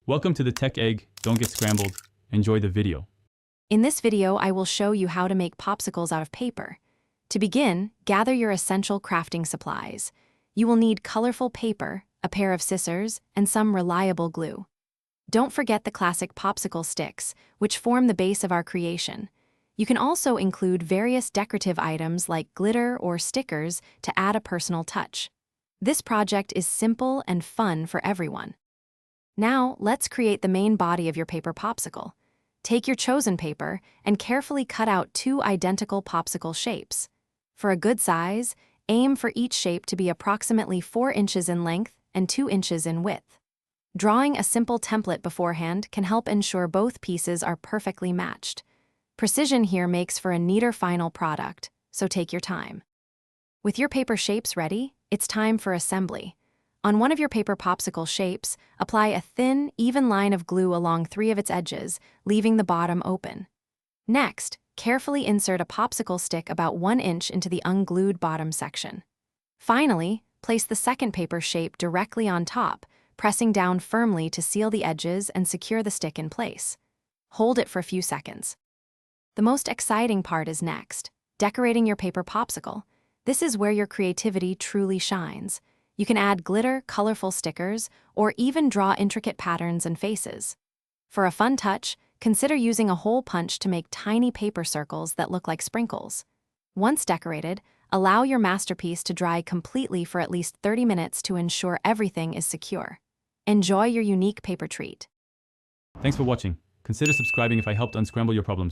Welcome to the Tech Egg. Don't get scrambled. Enjoy the video. In this video, I will show you how to make popsicles out of paper. To begin, gather your essential crafting supplies. You will need colorful paper, a pair of scissors, and some reliable glue. Don't forget the classic popsicle sticks, which form the base of our creation. You can also include various decorative items like glitter or stickers to add a personal touch. This project is simple and fun for everyone. Now, let's create the main body of your paper popsicle. Take your chosen paper and carefully cut out 2 identical popsicle shapes. For a good size, aim for each shape to be approximately 4 inches in length and 2 inches in width. Drawing a simple template beforehand can help ensure both pieces are perfectly matched. Precision here makes for a neater final product, so take your time. With your paper shapes ready, it's time for assembly. On one of your paper popsicle shapes, apply a thin, even line of glue along 3 of its edges, leaving the bottom open. Next, carefully insert a popsicle stick about 1 inch into the unglued bottom section. Finally, place the second paper shape directly on top, pressing down firmly to seal the edges and secure the stick in place. Hold it for a few seconds. The most exciting part is next, decorating your paper popsicle. This is where your creativity truly shines. You can add glitter, colorful stickers, or even draw intricate patterns and faces. For a fun touch, consider using a hole punch to make tiny paper circles that look like sprinkles. Once decorated, allow your masterpiece to dry completely for at least 30 minutes to ensure everything is secure. Enjoy your unique paper treat. Thanks for watching. Consider subscribing if I helped unscramble your problems.